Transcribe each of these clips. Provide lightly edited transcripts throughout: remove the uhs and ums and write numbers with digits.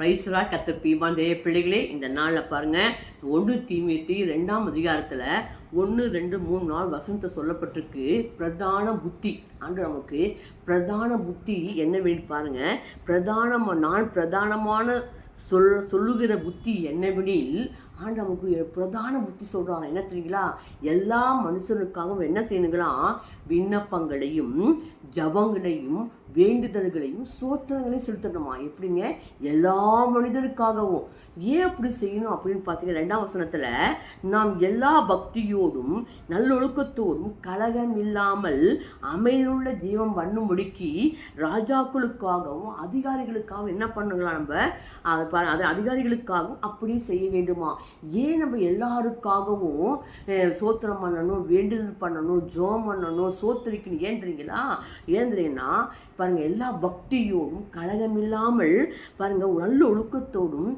பிரைஸ்ரா கர்த்தர் பீமாந்தேய பிள்ளைகளே, இந்த நாளில் பாருங்கள், 1 தீமோத்தேயு 2ஆம் அதிகாரத்தில் 1, 2, 3, 4 வசனத்தை சொல்லப்பட்டிருக்கு. பிரதான புத்தி ஆண்டு நமக்கு பிரதான புத்தி என்ன வேணும் பாருங்கள். பிரதானமான சொல்லுகிற புத்தி என்னவெனில் ஆண்டு நமக்கு பிரதான புத்தி சொல்கிறாங்க. என்ன தெரியுங்களா? எல்லா மனுஷனுக்காகவும் என்ன செய்யணுங்களாம்? விண்ணப்பங்களையும் ஜபங்களையும் வேண்டுதல்களையும் சோத்திரங்களையும் செலுத்தணுமா. எப்படிங்க? எல்லா மனிதருக்காகவும். ஏன் அப்படி செய்யணும் அப்படின்னு பார்த்தீங்கன்னா, 2ஆம் வசனத்தில் நாம் எல்லா பக்தியோடும் நல்லொழுக்கத்தோடும் கலகம் இல்லாமல் அமைதியுள்ள ஜீவம் பண்ணும்படிக்கு ராஜாக்களுக்காகவும் அதிகாரிகளுக்காகவும் என்ன பண்ணுங்களா? நம்ம அது அதிகாரிகளுக்காகவும் அப்படி செய்ய வேண்டுமா. ஏன் நம்ம எல்லாருக்காகவும் சோத்திரம் பண்ணணும், வேண்டுதல் பண்ணணும், ஜோம் பண்ணணும், சோத்திரிக்கணும்? ஏன் தெரியுங்கன்னா பாருங்கள், எல்லா பக்தியோடும் கலகம் இல்லாமல் பாருங்கள் நல்ல ஒழுக்கத்தோடும்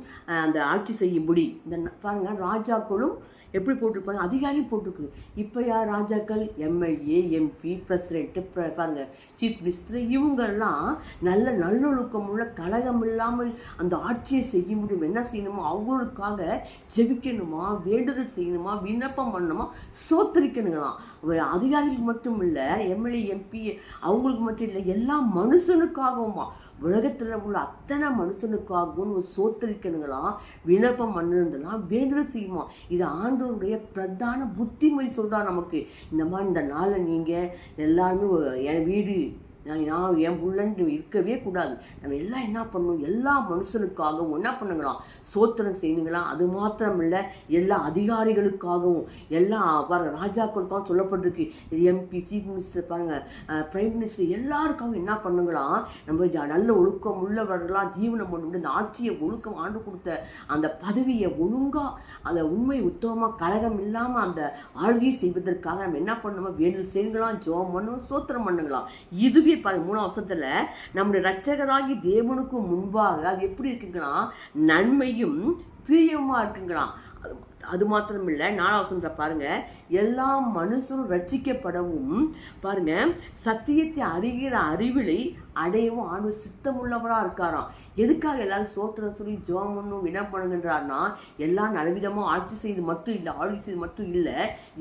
அந்த ஆட்சி செய்யும்படி. இந்த பாருங்கள், ராஜாக்களும் எப்படி போட்டிருப்பாங்க? அதிகாரியும் போட்டிருக்கு. இப்போ யார் ராஜாக்கள்? எம்எல்ஏ, எம்பி, பிரசிடென்ட்டு, பாருங்கள் சீஃப் மினிஸ்டர், இவங்கெல்லாம் நல்லொழுக்கம் உள்ள கலகம் இல்லாமல் அந்த ஆட்சியை செய்ய முடியும். என்ன செய்யணுமோ அவங்களுக்காக ஜெபிக்கணுமா, வேண்டுதல் செய்யணுமா, விண்ணப்பம் பண்ணணுமா, சோத்தரிக்கணுங்களாம். அதிகாரிகளுக்கு மட்டும் இல்லை, எம்எல்ஏ, எம்பி அவங்களுக்கு மட்டும் இல்லை, எல்லா மனுஷனுக்காகவுமா, உலகத்தில் உள்ள அத்தனை மனுஷனுக்காகவும் சோத்தரிக்கணுங்களாம், விண்ணப்பம் பண்ணிருந்தெல்லாம் வேண்டுதல் செய்யுமா. இது ஆண்டவருடைய பிரதான புத்திமொழி சொல்கிறா நமக்கு. இந்த மாதிரி இந்த நாளில் நீங்கள் எல்லாருமே என் வீடு நான் என் புள்ளன்னு இருக்கவே கூடாது. நம்ம எல்லாம் என்ன பண்ணணும்? எல்லா மனுஷனுக்காகவும் என்ன பண்ணுங்களாம்? சோத்திரம் செய்யுங்களாம். அது மாத்திரம் இல்லை, எல்லா அதிகாரிகளுக்காகவும், எல்லா பாருங்கள் ராஜாக்களுக்காகவும் சொல்லப்பட்டிருக்கு. எம்பி, சீஃப் மினிஸ்டர், பாருங்கள் பிரைம் மினிஸ்டர், எல்லாருக்காகவும் என்ன பண்ணுங்களாம்? நம்ம நல்ல ஒழுக்கம் உள்ளவர்களாம் ஜீவனம் பண்ண இந்த ஆட்சியை ஒழுக்கம் ஆண்டு கொடுத்த அந்த பதவியை ஒழுங்காக அந்த உண்மை உத்தமமாக கலகம் இல்லாமல் அந்த ஆட்சியை செய்வதற்காக நம்ம என்ன பண்ணணுமோ வேண்டுதல் செய்யுங்களாம், ஜோம் பண்ணணும், சோத்திரம் பண்ணுங்களாம். இதுவே 3ஆம் வசனத்தில் நம்முடைய இரட்சகராகி தேவனுக்கு முன்பாக அது எப்படி இருக்குங்களா? நன்மையும் பிரியமா இருக்குங்களாம். அது மாத்திரம் இல்லை, 4ஆம் வசனத்தில் பாருங்க, எல்லா மனுஷரும் ரட்சிக்கப்படவும் பாருங்க சத்தியத்தை அறிகிற அறிவிலை அடையவும் ஆண்டு சித்தமுள்ளவராக இருக்காராம். எதுக்காக எல்லாரும் சோத்திரம் சொல்லி ஜோம் பண்ணும் விண்ணப்படுகின்றார்னா, எல்லாம் நலவிதமாக ஆட்சி செய்து மட்டும் இல்லை, ஆட்சி செய்து மட்டும் இல்லை,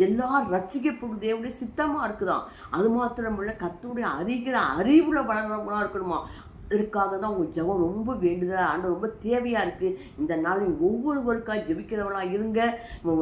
எல்லாரும் ரட்சிக்கப்படும் தேவனுடைய சித்தமாக இருக்குதான். அது மாத்திரம் இல்லை, கர்த்தருடைய அறிகிற அறிவில் வளர்கிறவங்களாக இருக்கணுமா. இதற்காக தான் உங்கள் ஜெபம் ரொம்ப வேண்டுதலாக ஆண்டு ரொம்ப தேவையாக இருக்குது. இந்த நாள் ஒவ்வொருவருக்காக ஜெபிக்கிறவங்களாக இருங்க.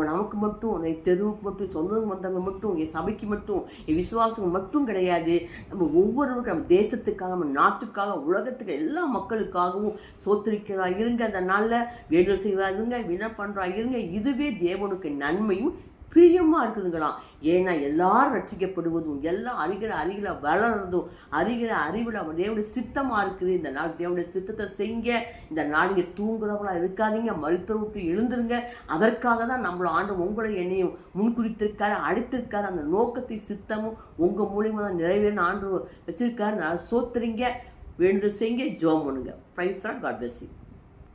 நமக்கு மட்டும், என் தெருவுக்கு மட்டும், சொந்த வந்தவங்க மட்டும், என் சபைக்கு மட்டும், என் விசுவாசம் மட்டும் கிடையாது. நம்ம ஒவ்வொருவருக்கும், நம்ம தேசத்துக்காக, நம்ம நாட்டுக்காக, உலகத்துக்கு எல்லா மக்களுக்காகவும் சோத்திரிக்கிறா இருங்க. அந்த நாளில் வேண்டுதல் செய்வா இருங்க, விண்ணப்பன்றா இருங்க. இதுவே தேவனுக்கு நன்மையும் பிரியமாக இருக்குதுங்களாம். ஏன்னா எல்லாரும் ரட்சிக்கப்படுவதும், எல்லாம் அறிகிற வளர்றதும், அறிகிற அறிவில் தேவனுடைய சித்தமாக இருக்குது. இந்த நாள் தேவனுடைய சித்தத்தை செய்யுங்க. இந்த நாள் நீங்கள் தூங்குறவங்களா இருக்காதீங்க, மருத்துவ விட்டு எழுந்துருங்க. அதற்காக தான் நம்மளை ஆண்டு உங்களை என்னையும் முன்குறித்திருக்காரு, அழைத்திருக்காரு. அந்த நோக்கத்தை சித்தமும் உங்கள் மூலியமாக தான் நிறைவேறின ஆண்டு வச்சிருக்காரு. நான் சோத்துறீங்க, வேண்டுதல் செய்யுங்க, ஜோம் பண்ணுங்க. Praise God bless you.